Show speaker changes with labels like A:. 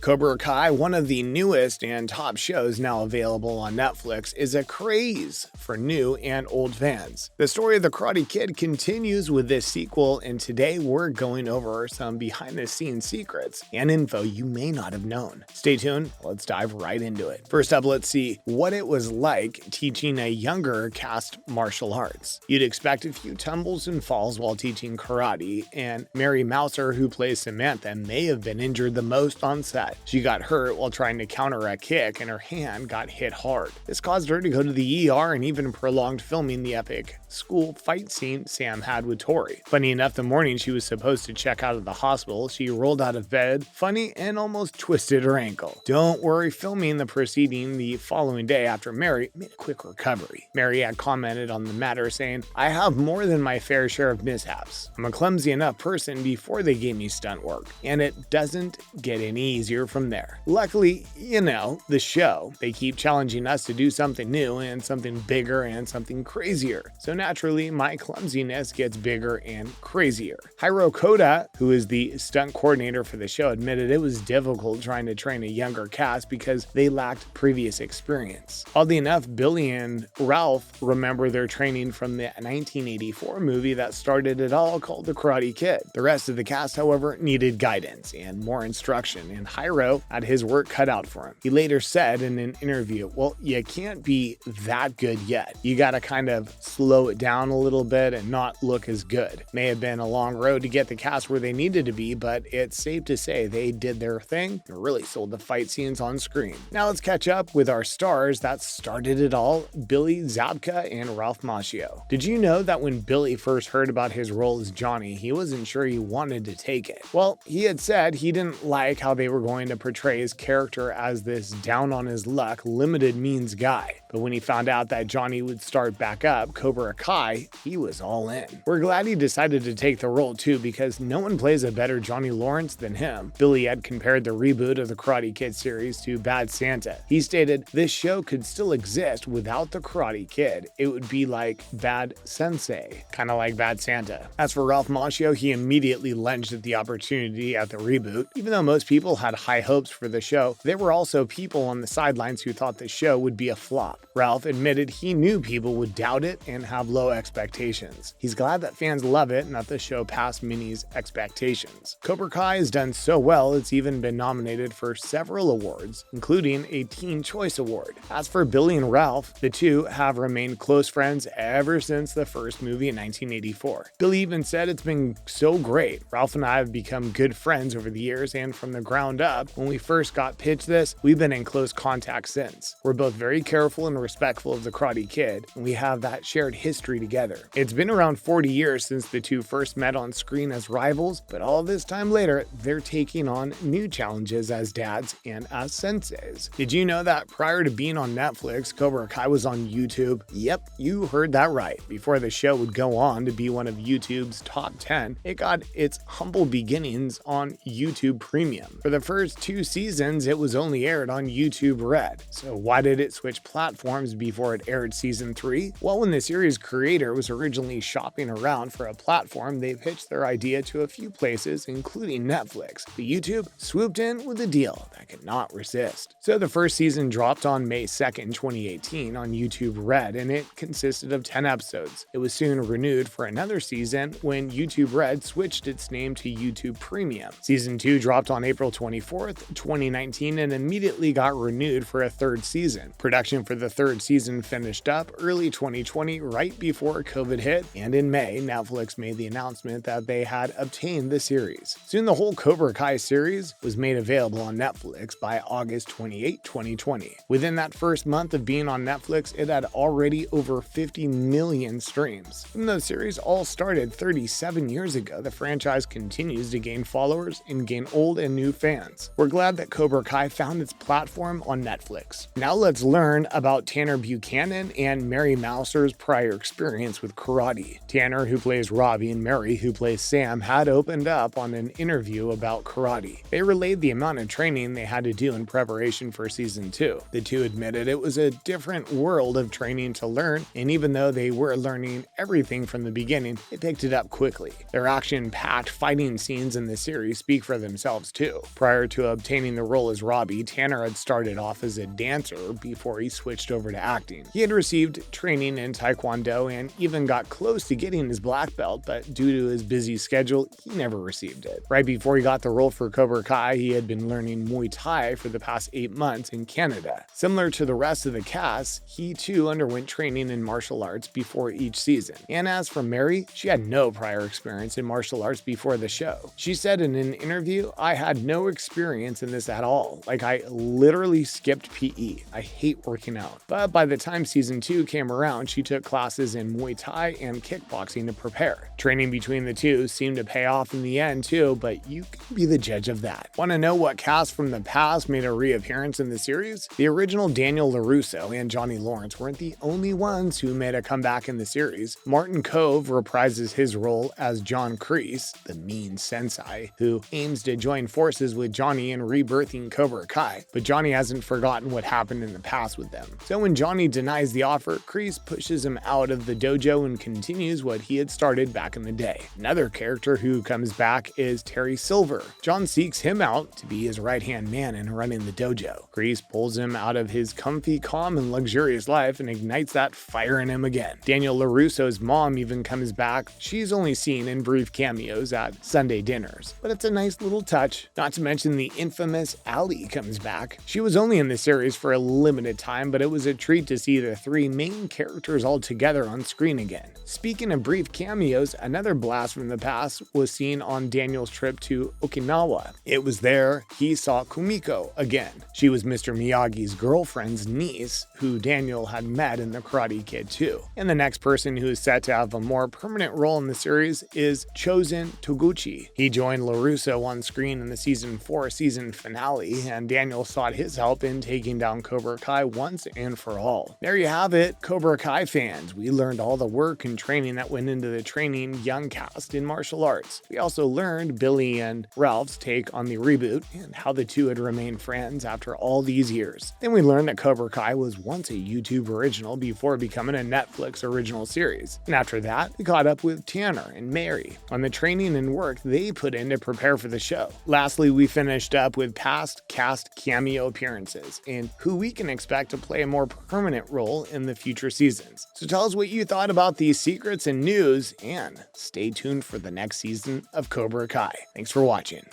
A: Cobra Kai, one of the newest and top shows now available on Netflix, is a craze for new and old fans. The story of the Karate Kid continues with this sequel, and today we're going over some behind-the-scenes secrets and info you may not have known. Stay tuned, let's dive right into it. First up, let's see what it was like teaching a younger cast martial arts. You'd expect a few tumbles and falls while teaching karate, and Mary Mouser, who plays Samantha, may have been injured the most on set. She got hurt while trying to counter a kick and her hand got hit hard. This caused her to go to the ER and even prolonged filming the epic school fight scene Sam had with Tori. Funny enough, the morning she was supposed to check out of the hospital, she rolled out of bed, funny, and almost twisted her ankle. Don't worry, filming the proceeding the following day after Mary made a quick recovery. Mary had commented on the matter saying, "I have more than my fair share of mishaps. I'm a clumsy enough person before they gave me stunt work, and it doesn't get any easier from there." Luckily, the show, they keep challenging us to do something new and something bigger and something crazier. So naturally, my clumsiness gets bigger and crazier. Hiro Koda, who is the stunt coordinator for the show, admitted it was difficult trying to train a younger cast because they lacked previous experience. Oddly enough, Billy and Ralph remember their training from the 1984 movie that started it all, called The Karate Kid. The rest of the cast, however, needed guidance and more instruction, and Hiro had his work cut out for him. He later said in an interview, "Well, you can't be that good yet. You gotta kind of slow it down a little bit and not look as good." May have been a long road to get the cast where they needed to be, but it's safe to say they did their thing and really sold the fight scenes on screen. Now let's catch up with our stars that started it all, Billy Zabka and Ralph Macchio. Did you know that when Billy first heard about his role as Johnny, he wasn't sure he wanted to take it? Well, he had said he didn't like how they were going to portray his character as this down-on-his-luck, limited-means guy. But when he found out that Johnny would start back up Cobra Kai, he was all in. We're glad he decided to take the role too, because no one plays a better Johnny Lawrence than him. Billy had compared the reboot of the Karate Kid series to Bad Santa. He stated, "This show could still exist without the Karate Kid. It would be like Bad Sensei, kind of like Bad Santa." As for Ralph Macchio, he immediately lunged at the opportunity at the reboot. Even though most people had high hopes for the show, there were also people on the sidelines who thought the show would be a flop. Ralph admitted he knew people would doubt it and have low expectations. He's glad that fans love it and that the show passed many's expectations. Cobra Kai has done so well, it's even been nominated for several awards, including a Teen Choice Award. As for Billy and Ralph, the two have remained close friends ever since the first movie in 1984. Billy even said, "It's been so great. Ralph and I have become good friends over the years, and from the ground up, when we first got pitched this, we've been in close contact since. We're both very careful and respectful of the Karate Kid, and we have that shared history together. It's been around 40 years since the two first met on screen as rivals, but all this time later, they're taking on new challenges as dads and as senseis." Did you know that prior to being on Netflix, Cobra Kai was on YouTube? Yep, you heard that right. Before the show would go on to be one of YouTube's top 10, it got its humble beginnings on YouTube Premium. For the first 2 seasons, it was only aired on YouTube Red. So why did it switch platforms before it aired season 3? Well, when the series creator was originally shopping around for a platform, they pitched their idea to a few places, including Netflix. But YouTube swooped in with a deal that could not resist. So the first season dropped on May 2nd, 2018 on YouTube Red, and it consisted of 10 episodes. It was soon renewed for another season when YouTube Red switched its name to YouTube Premium. Season 2 dropped on April 24th, 2019, and immediately got renewed for a third season. Production for the third season finished up early 2020, right before COVID hit, and in May, Netflix made the announcement that they had obtained the series. Soon the whole Cobra Kai series was made available on Netflix by August 28, 2020. Within that first month of being on Netflix, it had already over 50 million streams. Even though the series all started 37 years ago, the franchise continues to gain followers and gain old and new fans. We're glad that Cobra Kai found its platform on Netflix. Now let's learn about Tanner Buchanan and Mary Mouser's prior experience with karate. Tanner, who plays Robbie, and Mary, who plays Sam, had opened up on an interview about karate. They relayed the amount of training they had to do in preparation for season 2. The two admitted it was a different world of training to learn, and even though they were learning everything from the beginning, they picked it up quickly. Their action-packed fighting scenes in the series speak for themselves too. Prior to to obtaining the role as Robbie, Tanner had started off as a dancer before he switched over to acting. He had received training in Taekwondo and even got close to getting his black belt, but due to his busy schedule, he never received it. Right before he got the role for Cobra Kai, he had been learning Muay Thai for the past 8 months in Canada. Similar to the rest of the cast, he too underwent training in martial arts before each season. And as for Mary, she had no prior experience in martial arts before the show. She said in an interview, "I had no experience in this at all. Like, I literally skipped PE. I hate working out." But by the time season 2 came around, she took classes in Muay Thai and kickboxing to prepare. Training between the two seemed to pay off in the end too, but you can be the judge of that. Want to know what cast from the past made a reappearance in the series? The original Daniel LaRusso and Johnny Lawrence weren't the only ones who made a comeback in the series. Martin Kove reprises his role as John Kreese, the mean sensei, who aims to join forces with Johnny in rebirthing Cobra Kai, but Johnny hasn't forgotten what happened in the past with them. So when Johnny denies the offer, Kreese pushes him out of the dojo and continues what he had started back in the day. Another character who comes back is Terry Silver. John seeks him out to be his right-hand man in running the dojo. Kreese pulls him out of his comfy, calm, and luxurious life and ignites that fire in him again. Daniel LaRusso's mom even comes back. She's only seen in brief cameos at Sunday dinners, but it's a nice little touch. Not to mention the infamous Allie comes back. She was only in the series for a limited time, but it was a treat to see the 3 main characters all together on screen again. Speaking of brief cameos, another blast from the past was seen on Daniel's trip to Okinawa. It was there he saw Kumiko again. She was Mr. Miyagi's girlfriend's niece, who Daniel had met in The Karate Kid 2. And the next person who is set to have a more permanent role in the series is Chosen Toguchi. He joined LaRusso on screen in the season 4 season finale, and Daniel sought his help in taking down Cobra Kai once and for all. There you have it, Cobra Kai fans. We learned all the work and training that went into the training young cast in martial arts. We also learned Billy and Ralph's take on the reboot and how the two had remained friends after all these years. Then we learned that Cobra Kai was once a YouTube original before becoming a Netflix original series. And after that, we caught up with Tanner and Mary on the training and work they put in to prepare for the show. Lastly, we finished up with past cast cameo appearances and who we can expect to play a more permanent role in the future seasons. So tell us what you thought about these secrets and news, and stay tuned for the next season of Cobra Kai. Thanks for watching.